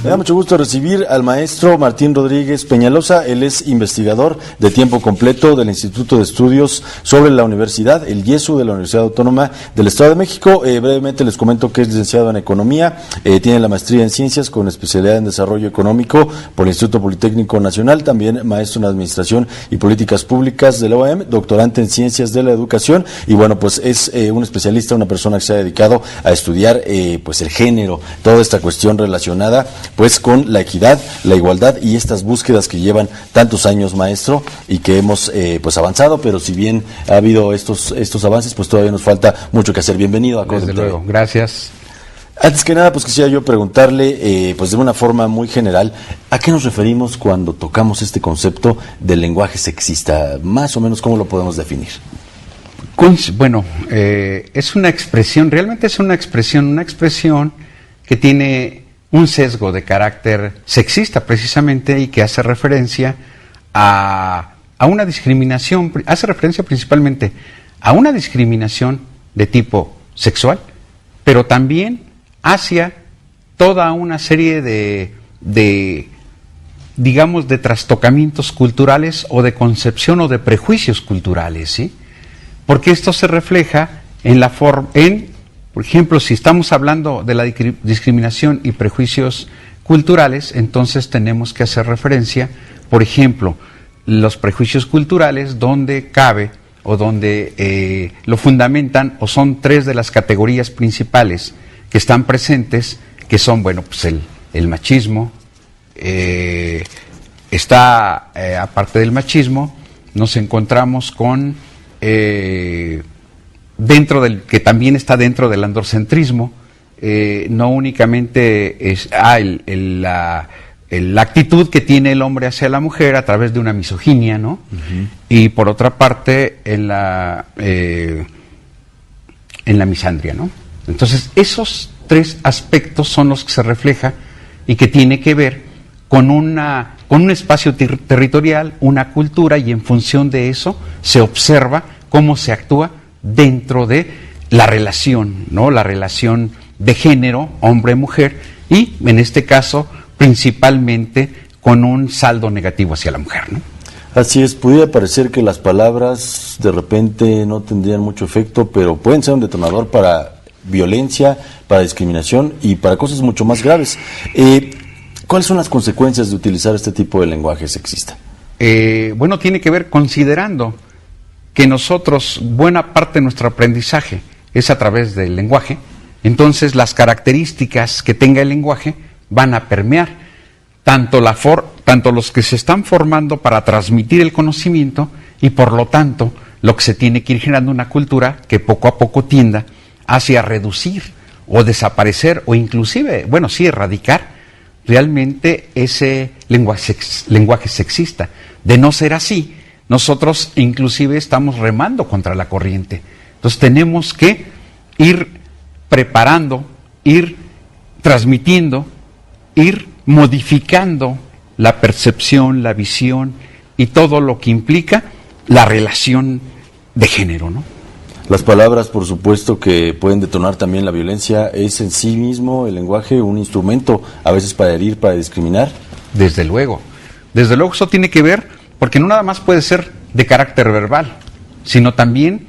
Me da mucho gusto recibir al maestro Martín Rodríguez Peñalosa. Él es investigador de tiempo completo del Instituto de Estudios sobre la Universidad, el IESU de la Universidad Autónoma del Estado de México. Brevemente les comento que es licenciado en Economía, tiene la maestría en Ciencias con especialidad en Desarrollo Económico por el Instituto Politécnico Nacional, también maestro en Administración y Políticas Públicas de la UAM, doctorante en Ciencias de la Educación y bueno, pues es un especialista, una persona que se ha dedicado a estudiar pues el género, toda esta cuestión relacionada pues con la equidad, la igualdad y estas búsquedas que llevan tantos años, maestro, y que hemos pues avanzado, pero si bien ha habido estos avances, pues todavía nos falta mucho que hacer. Bienvenido a Desde luego, gracias. Antes que nada, pues quisiera yo preguntarle, pues de una forma muy general, ¿a qué nos referimos cuando tocamos este concepto del lenguaje sexista? Más o menos, ¿cómo lo podemos definir? Bueno, es una expresión, realmente es una expresión que tiene un sesgo de carácter sexista precisamente y que hace referencia a una discriminación, hace referencia principalmente a una discriminación de tipo sexual, pero también hacia toda una serie de digamos, de trastocamientos culturales o de concepción o de prejuicios culturales, ¿sí? Porque esto se refleja por ejemplo, si estamos hablando de la discriminación y prejuicios culturales, entonces tenemos que hacer referencia, por ejemplo, los prejuicios culturales donde cabe o donde lo fundamentan o son tres de las categorías principales que están presentes, que son, bueno, pues el machismo, aparte del machismo, nos encontramos con que también está dentro del androcentrismo, no únicamente es la actitud que tiene el hombre hacia la mujer a través de una misoginia, ¿no? Uh-huh. Y por otra parte en la misandria, ¿no? Entonces esos tres aspectos son los que se refleja y que tiene que ver con un espacio territorial, una cultura, y en función de eso se observa cómo se actúa dentro de la relación, ¿no? La relación de género, hombre-mujer, y en este caso principalmente con un saldo negativo hacia la mujer, ¿no? Así es, pudiera parecer que las palabras de repente no tendrían mucho efecto, pero pueden ser un detonador para violencia, para discriminación y para cosas mucho más graves. ¿Cuáles son las consecuencias de utilizar este tipo de lenguaje sexista? Bueno, tiene que ver considerando que nosotros, buena parte de nuestro aprendizaje es a través del lenguaje, entonces las características que tenga el lenguaje van a permear tanto los que se están formando para transmitir el conocimiento y por lo tanto lo que se tiene que ir generando una cultura que poco a poco tienda hacia reducir o desaparecer o inclusive, bueno, sí, erradicar realmente ese lenguaje sexista. De no ser así, nosotros inclusive estamos remando contra la corriente. Entonces tenemos que ir preparando, ir transmitiendo, ir modificando la percepción, la visión y todo lo que implica la relación de género, ¿no? Las palabras, por supuesto, que pueden detonar también la violencia. ¿Es en sí mismo el lenguaje un instrumento a veces para herir, para discriminar? Desde luego eso tiene que ver, porque no nada más puede ser de carácter verbal, sino también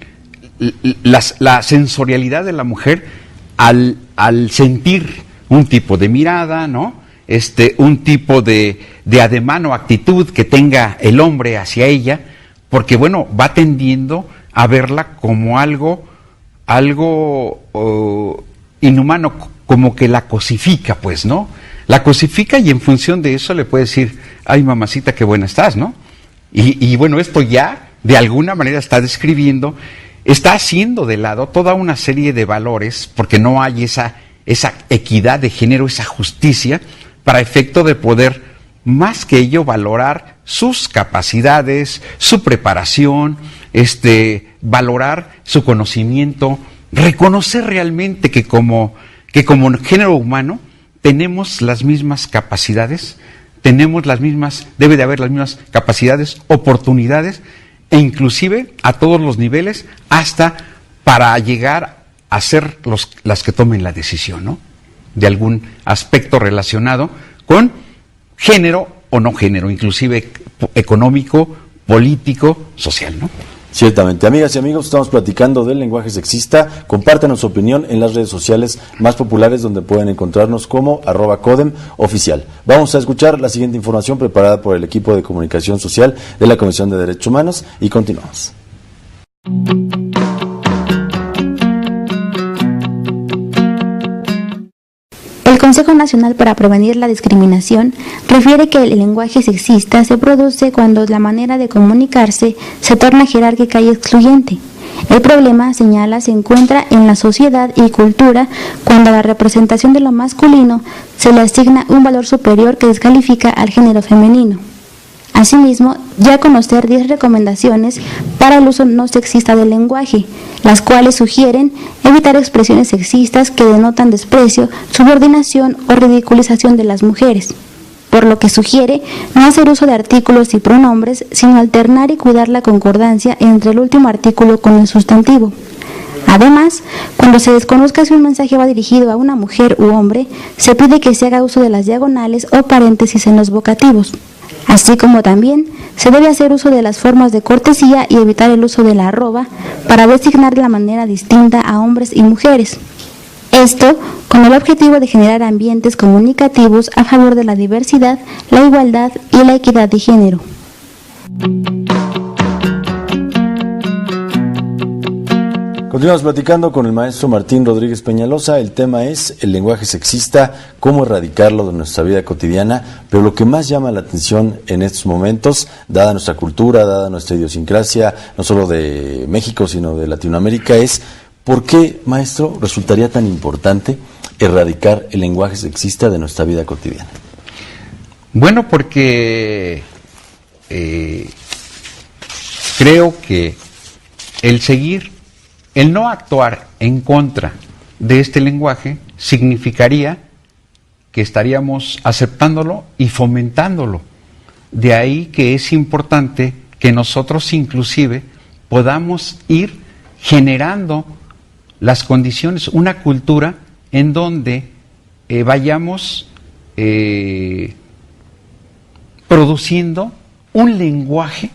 la sensorialidad de la mujer al sentir un tipo de mirada, ¿no? Un tipo de ademán o actitud que tenga el hombre hacia ella, porque bueno, va tendiendo a verla como algo inhumano, como que la cosifica, pues, ¿no? La cosifica y en función de eso le puede decir, ay, mamacita, qué buena estás, ¿no? Y bueno, esto ya de alguna manera está describiendo, está haciendo de lado toda una serie de valores, porque no hay esa equidad de género, esa justicia, para efecto de poder, más que ello, valorar sus capacidades, su preparación, valorar su conocimiento, reconocer realmente que como género humano tenemos las mismas capacidades, debe de haber las mismas capacidades, oportunidades, e inclusive a todos los niveles, hasta para llegar a ser las que tomen la decisión, ¿no? De algún aspecto relacionado con género o no género, inclusive económico, político, social, ¿no? Ciertamente. Amigas y amigos, estamos platicando del lenguaje sexista. Compártanos su opinión en las redes sociales más populares, donde pueden encontrarnos como @CODEM-oficial. Vamos a escuchar la siguiente información preparada por el equipo de comunicación social de la Comisión de Derechos Humanos y continuamos. El Consejo Nacional para Prevenir la Discriminación refiere que el lenguaje sexista se produce cuando la manera de comunicarse se torna jerárquica y excluyente. El problema, señala, se encuentra en la sociedad y cultura cuando a la representación de lo masculino se le asigna un valor superior que descalifica al género femenino. Asimismo, ya conocer 10 recomendaciones para el uso no sexista del lenguaje, las cuales sugieren evitar expresiones sexistas que denotan desprecio, subordinación o ridiculización de las mujeres, por lo que sugiere no hacer uso de artículos y pronombres, sino alternar y cuidar la concordancia entre el último artículo con el sustantivo. Además, cuando se desconozca si un mensaje va dirigido a una mujer u hombre, se pide que se haga uso de las diagonales o paréntesis en los vocativos. Así como también se debe hacer uso de las formas de cortesía y evitar el uso de la arroba para designar de la manera distinta a hombres y mujeres. Esto con el objetivo de generar ambientes comunicativos a favor de la diversidad, la igualdad y la equidad de género. Continuamos platicando con el maestro Martín Rodríguez Peñalosa. El tema es el lenguaje sexista, cómo erradicarlo de nuestra vida cotidiana, pero lo que más llama la atención en estos momentos, dada nuestra cultura, dada nuestra idiosincrasia, no solo de México, sino de Latinoamérica, es ¿por qué, maestro, resultaría tan importante erradicar el lenguaje sexista de nuestra vida cotidiana? Bueno, porque creo que el no actuar en contra de este lenguaje significaría que estaríamos aceptándolo y fomentándolo. De ahí que es importante que nosotros inclusive podamos ir generando las condiciones, una cultura en donde vayamos produciendo un lenguaje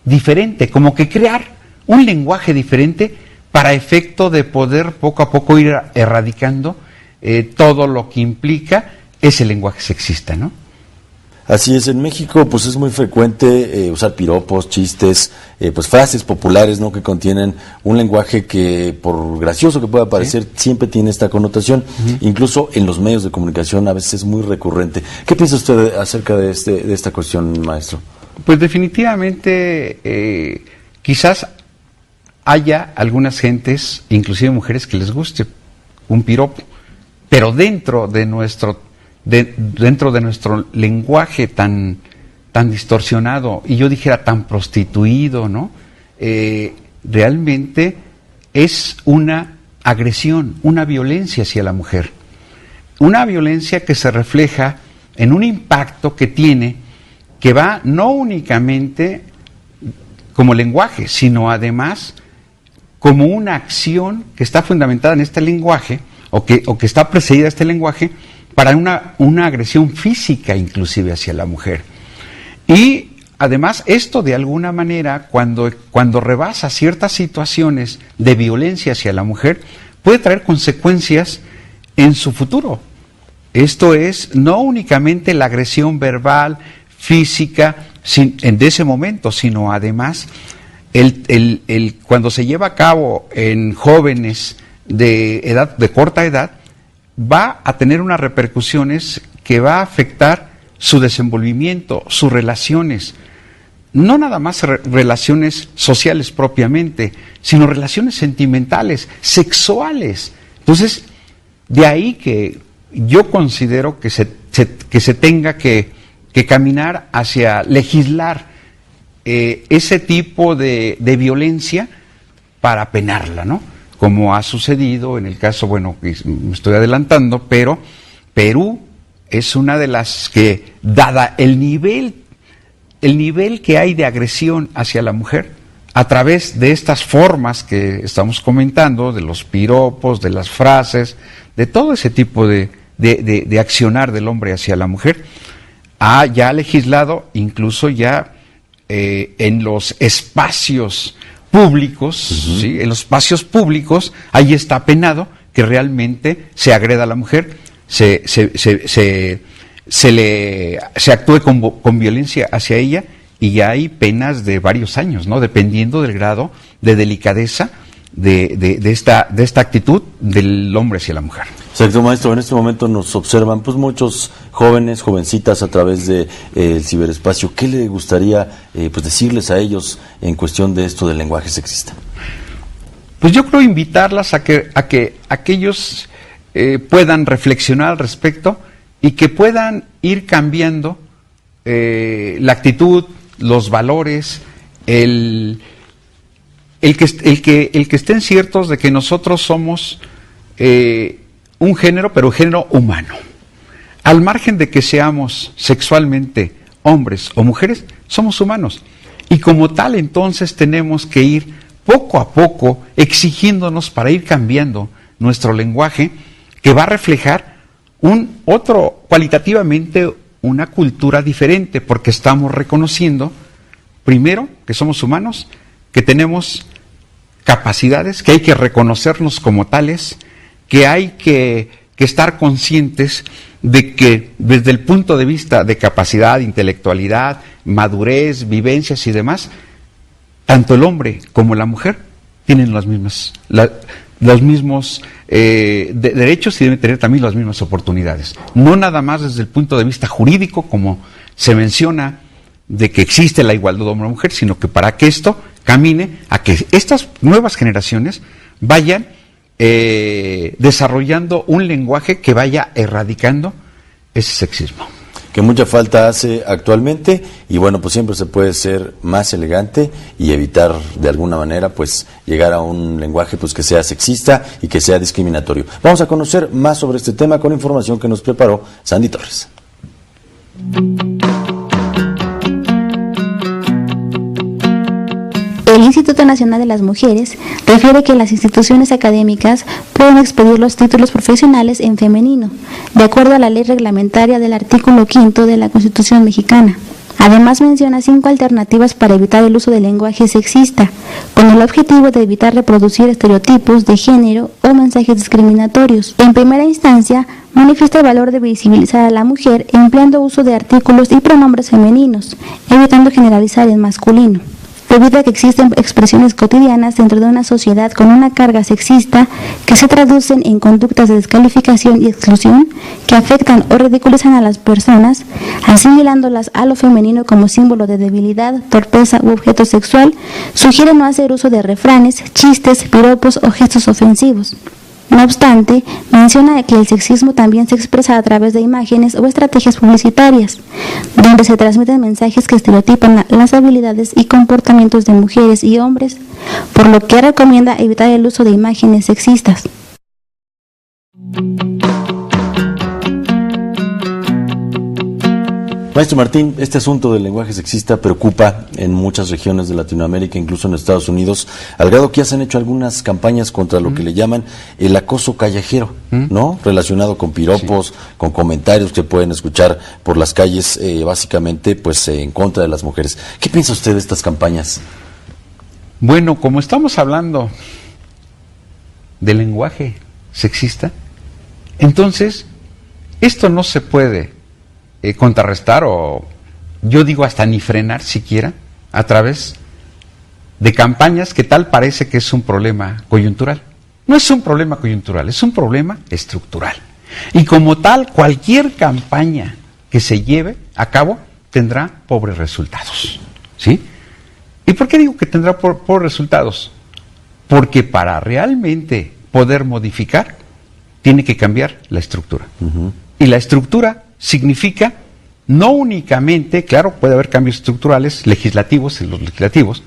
diferente, como que crear un lenguaje diferente para efecto de poder poco a poco ir erradicando todo lo que implica ese lenguaje sexista, ¿no? Así es, en México pues es muy frecuente usar piropos, chistes, pues frases populares, ¿no?, que contienen un lenguaje que, por gracioso que pueda parecer, ¿sí?, siempre tiene esta connotación. Incluso en los medios de comunicación a veces es muy recurrente. ¿Qué piensa usted acerca de esta cuestión, maestro? Pues definitivamente quizás haya algunas gentes, inclusive mujeres, que les guste un piropo, pero dentro de nuestro lenguaje tan distorsionado, y yo dijera tan prostituido, ¿no? Realmente es una agresión, una violencia hacia la mujer. Una violencia que se refleja en un impacto que tiene, que va no únicamente como lenguaje, sino además como una acción que está fundamentada en este lenguaje, o que está precedida de este lenguaje, para una agresión física inclusive hacia la mujer. Y además esto de alguna manera, cuando rebasa ciertas situaciones de violencia hacia la mujer, puede traer consecuencias en su futuro. Esto es no únicamente la agresión verbal, física, de ese momento, sino además cuando se lleva a cabo en jóvenes de corta edad, va a tener unas repercusiones que va a afectar su desenvolvimiento, sus relaciones, no nada más relaciones sociales propiamente, sino relaciones sentimentales, sexuales. Entonces, de ahí que yo considero que se tenga que caminar hacia legislar ese tipo de violencia para penarla, ¿no? Como ha sucedido en el caso, bueno, me estoy adelantando, pero Perú es una de las que, dada el nivel que hay de agresión hacia la mujer, a través de estas formas que estamos comentando, de los piropos, de las frases, de todo ese tipo de de accionar del hombre hacia la mujer, ya ha legislado incluso ya en los espacios públicos, ¿sí? En los espacios públicos, ahí está penado que realmente se agreda a la mujer, se actúe con violencia hacia ella, y ya hay penas de varios años, ¿no? Dependiendo del grado de delicadeza de esta actitud del hombre hacia la mujer. Exacto, maestro. En este momento nos observan pues muchos jóvenes, jovencitas a través de el ciberespacio. ¿Qué le gustaría pues decirles a ellos en cuestión de esto del lenguaje sexista? Pues yo creo invitarlas a que ellos puedan reflexionar al respecto y que puedan ir cambiando la actitud, los valores, el que estén ciertos de que nosotros somos un género, pero un género humano. Al margen de que seamos sexualmente hombres o mujeres, somos humanos. Y como tal, entonces tenemos que ir poco a poco exigiéndonos para ir cambiando nuestro lenguaje, que va a reflejar cualitativamente una cultura diferente, porque estamos reconociendo, primero, que somos humanos, que tenemos capacidades, que hay que reconocernos como tales, que hay que estar conscientes de que desde el punto de vista de capacidad, intelectualidad, madurez, vivencias y demás, tanto el hombre como la mujer tienen los mismos derechos y deben tener también las mismas oportunidades. No nada más desde el punto de vista jurídico, como se menciona, de que existe la igualdad de hombre-mujer, sino que para que esto camine a que estas nuevas generaciones vayan desarrollando un lenguaje que vaya erradicando ese sexismo. Que mucha falta hace actualmente, y bueno, pues siempre se puede ser más elegante y evitar de alguna manera pues llegar a un lenguaje pues que sea sexista y que sea discriminatorio. Vamos a conocer más sobre este tema con información que nos preparó Sandy Torres. El Instituto Nacional de las Mujeres refiere que las instituciones académicas pueden expedir los títulos profesionales en femenino, de acuerdo a la ley reglamentaria del artículo 5 de la Constitución mexicana. Además menciona 5 alternativas para evitar el uso del lenguaje sexista, con el objetivo de evitar reproducir estereotipos de género o mensajes discriminatorios. En primera instancia, manifiesta el valor de visibilizar a la mujer empleando uso de artículos y pronombres femeninos, evitando generalizar en masculino. Debido a que existen expresiones cotidianas dentro de una sociedad con una carga sexista que se traducen en conductas de descalificación y exclusión que afectan o ridiculizan a las personas, asimilándolas a lo femenino como símbolo de debilidad, torpeza u objeto sexual, sugiere no hacer uso de refranes, chistes, piropos o gestos ofensivos. No obstante, menciona que el sexismo también se expresa a través de imágenes o estrategias publicitarias, donde se transmiten mensajes que estereotipan las habilidades y comportamientos de mujeres y hombres, por lo que recomienda evitar el uso de imágenes sexistas. Maestro Martín, este asunto del lenguaje sexista preocupa en muchas regiones de Latinoamérica, incluso en Estados Unidos, al grado que ya se han hecho algunas campañas contra lo que le llaman el acoso callejero, ¿no? Relacionado con piropos, con comentarios que pueden escuchar por las calles, básicamente, pues en contra de las mujeres. ¿Qué piensa usted de estas campañas? Bueno, como estamos hablando del lenguaje sexista, entonces esto no se puede contrarrestar o yo digo hasta ni frenar siquiera a través de campañas que tal parece que es un problema coyuntural. No es un problema coyuntural, es un problema estructural. Y como tal, cualquier campaña que se lleve a cabo tendrá pobres resultados. ¿Sí? ¿Y por qué digo que tendrá pobres resultados? Porque para realmente poder modificar, tiene que cambiar la estructura. Y la estructura significa no únicamente, claro, puede haber cambios estructurales legislativos en los legislativos,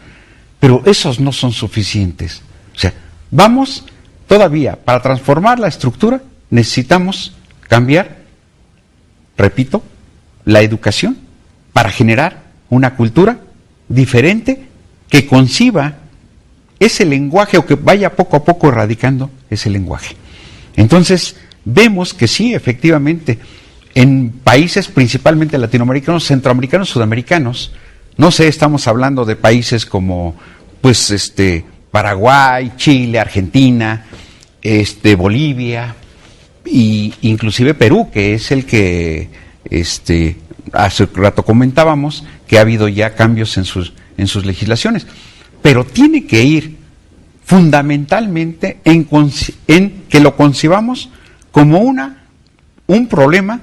pero esos no son suficientes. O sea, vamos todavía, para transformar la estructura, necesitamos cambiar, repito, la educación para generar una cultura diferente que conciba ese lenguaje o que vaya poco a poco erradicando ese lenguaje. Entonces, vemos que sí, efectivamente, en países principalmente latinoamericanos, centroamericanos, sudamericanos, no sé, estamos hablando de países como, pues, Paraguay, Chile, Argentina, Bolivia, y inclusive Perú, que es el que, hace rato comentábamos, que ha habido ya cambios en sus legislaciones. Pero tiene que ir fundamentalmente en que lo concibamos como un problema,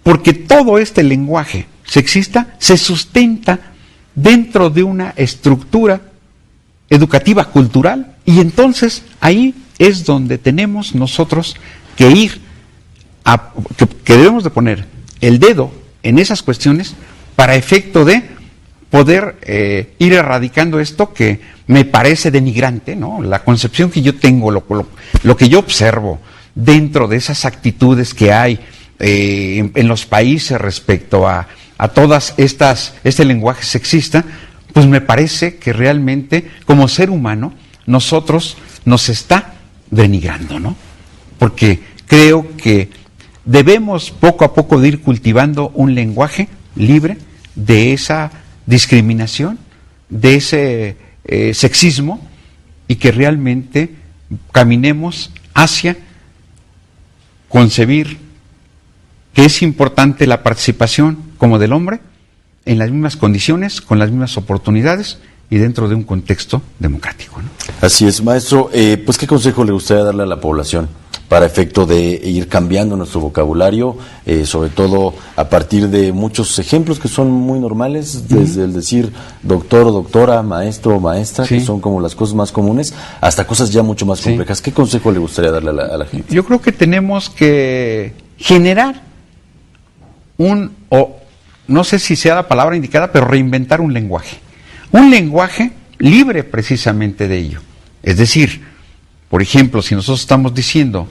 porque todo este lenguaje sexista se sustenta dentro de una estructura educativa cultural, y entonces ahí es donde tenemos nosotros que ir que debemos de poner el dedo en esas cuestiones para efecto de poder ir erradicando esto que me parece denigrante, ¿no? La concepción que yo tengo, lo que yo observo dentro de esas actitudes que hay en los países respecto a todas este lenguaje sexista, pues me parece que realmente como ser humano nosotros nos está denigrando, ¿no? Porque creo que debemos poco a poco de ir cultivando un lenguaje libre de esa discriminación, de ese sexismo, y que realmente caminemos hacia concebir que es importante la participación como del hombre en las mismas condiciones, con las mismas oportunidades y dentro de un contexto democrático, ¿no? Así es, maestro. Pues, ¿qué consejo le gustaría darle a la población para efecto de ir cambiando nuestro vocabulario, sobre todo a partir de muchos ejemplos que son muy normales, desde el decir doctor o doctora, maestro o maestra, sí, que son como las cosas más comunes, hasta cosas ya mucho más complejas? ¿Qué consejo le gustaría darle a la gente? Yo creo que tenemos que generar no sé si sea la palabra indicada, pero reinventar un lenguaje libre precisamente de ello. Es decir, por ejemplo, si nosotros estamos diciendo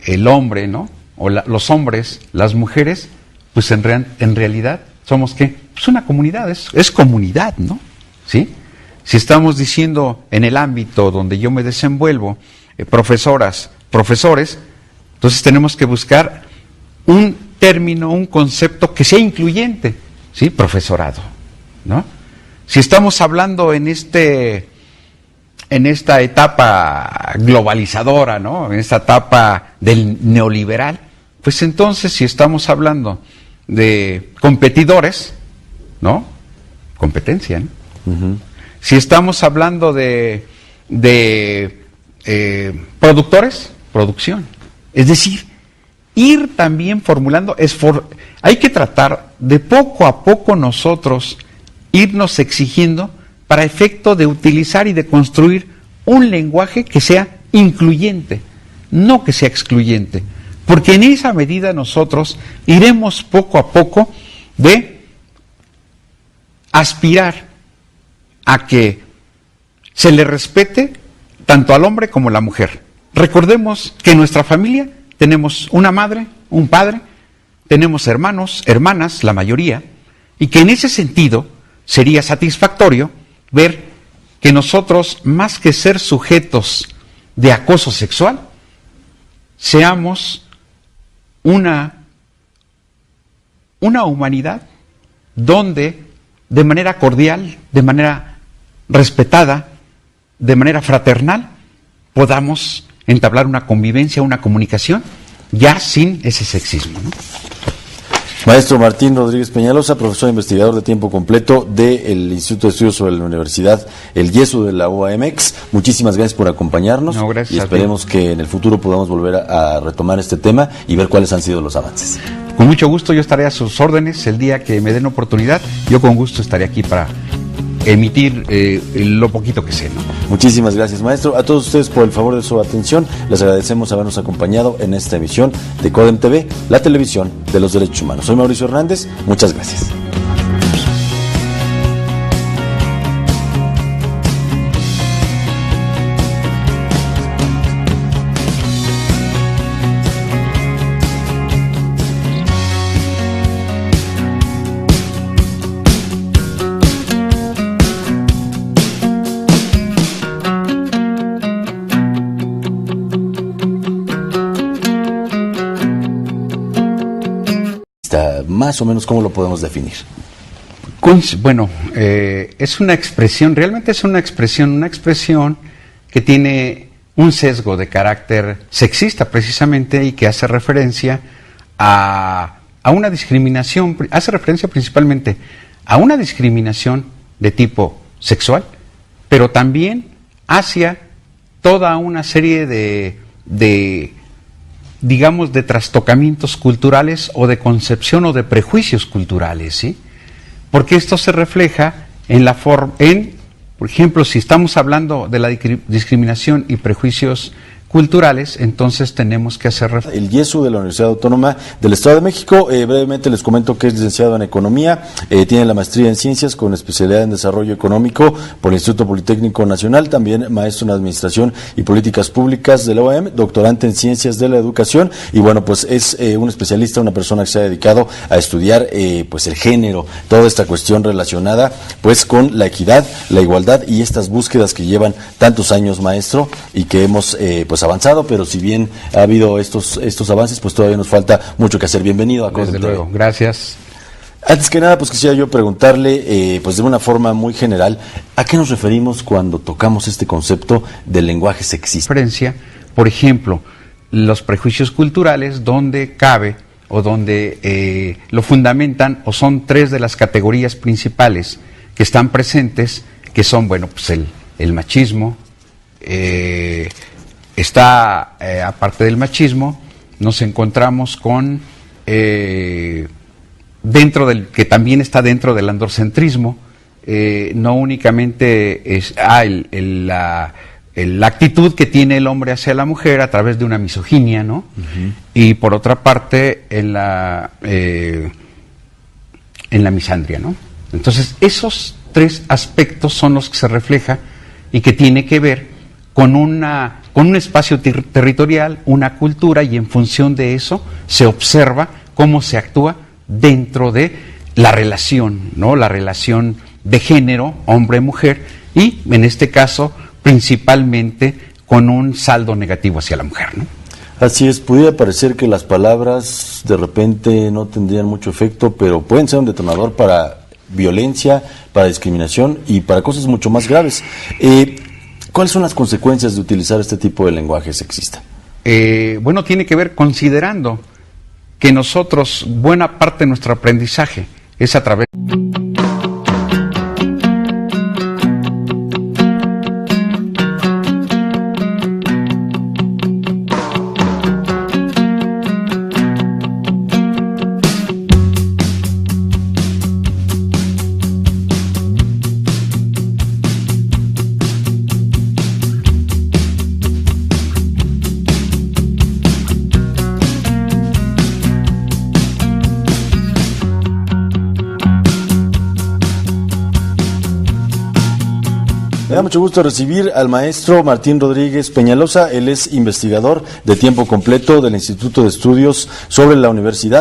el hombre, ¿no? O los hombres, las mujeres, pues en realidad somos ¿qué? Pues una comunidad, es comunidad, ¿no? ¿Sí? Si estamos diciendo en el ámbito donde yo me desenvuelvo, profesoras, profesores, entonces tenemos que buscar un término, un concepto que sea incluyente, ¿sí? Profesorado, ¿no? Si estamos hablando en esta etapa globalizadora, ¿no? En esta etapa del neoliberal, pues entonces si estamos hablando de competidores, ¿no? Competencia, ¿no? Uh-huh. Si estamos hablando de productores, producción. Es decir, ir también formulando, hay que tratar de poco a poco nosotros irnos exigiendo para efecto de utilizar y de construir un lenguaje que sea incluyente, no que sea excluyente, porque en esa medida nosotros iremos poco a poco de aspirar a que se le respete tanto al hombre como a la mujer. Recordemos que en nuestra familia tenemos una madre, un padre, tenemos hermanos, hermanas, la mayoría, y que en ese sentido sería satisfactorio ver que nosotros, más que ser sujetos de acoso sexual, seamos una humanidad donde de manera cordial, de manera respetada, de manera fraternal, podamos entablar una convivencia, una comunicación, ya sin ese sexismo, ¿no? Maestro Martín Rodríguez Peñalosa, profesor investigador de tiempo completo del Instituto de Estudios sobre la Universidad El Yesu de la UAMX, muchísimas gracias por acompañarnos. No, gracias, y esperemos que en el futuro podamos volver a retomar este tema y ver cuáles han sido los avances. Con mucho gusto, yo estaré a sus órdenes el día que me den oportunidad. Yo con gusto estaré aquí para emitir lo poquito que sé, ¿no? Muchísimas gracias, maestro. A todos ustedes por el favor de su atención. Les agradecemos habernos acompañado en esta emisión de CODEM TV, la televisión de los derechos humanos. Soy Mauricio Hernández. Muchas gracias. Más o menos, ¿cómo lo podemos definir? Bueno, es una expresión, realmente es una expresión que tiene un sesgo de carácter sexista precisamente y que hace referencia a una discriminación, hace referencia principalmente a una discriminación de tipo sexual, pero también hacia toda una serie de digamos, de trastocamientos culturales o de concepción o de prejuicios culturales, ¿sí? Porque esto se refleja en la forma, por ejemplo, si estamos hablando de la discriminación y prejuicios culturales, entonces tenemos que hacer referencia. El YESU de la Universidad Autónoma del Estado de México, brevemente les comento que es licenciado en Economía, tiene la maestría en Ciencias con especialidad en Desarrollo Económico por el Instituto Politécnico Nacional, también maestro en Administración y Políticas Públicas de la UAM, doctorante en Ciencias de la Educación y bueno, pues es un especialista, una persona que se ha dedicado a estudiar pues el género, toda esta cuestión relacionada pues con la equidad, la igualdad y estas búsquedas que llevan tantos años, maestro, y que hemos pues avanzado, pero si bien ha habido estos avances, pues todavía nos falta mucho que hacer. Bienvenido a Desde Código luego, gracias. Antes que nada, pues quisiera yo preguntarle, pues de una forma muy general, ¿a qué nos referimos cuando tocamos este concepto del lenguaje sexista? Por ejemplo, los prejuicios culturales, donde cabe o donde lo fundamentan, o son tres de las categorías principales que están presentes, que son, bueno, pues el machismo, aparte del machismo, nos encontramos con, dentro del, que también está dentro del androcentrismo, no únicamente es la actitud que tiene el hombre hacia la mujer a través de una misoginia, ¿no? Uh-huh. Y por otra parte, en la misandria, ¿no? Entonces, esos tres aspectos son los que se refleja y que tiene que ver con un espacio territorial, una cultura, y en función de eso se observa cómo se actúa dentro de la relación, ¿no? La relación de género, hombre-mujer, y en este caso, principalmente con un saldo negativo hacia la mujer, ¿no? Así es, pudiera parecer que las palabras de repente no tendrían mucho efecto, pero pueden ser un detonador para violencia, para discriminación y para cosas mucho más graves. ¿Cuáles son las consecuencias de utilizar este tipo de lenguaje sexista? Bueno, tiene que ver considerando que nosotros, buena parte de nuestro aprendizaje es a través... Me da mucho gusto recibir al maestro Martín Rodríguez Peñalosa. Él es investigador de tiempo completo del Instituto de Estudios sobre la Universidad.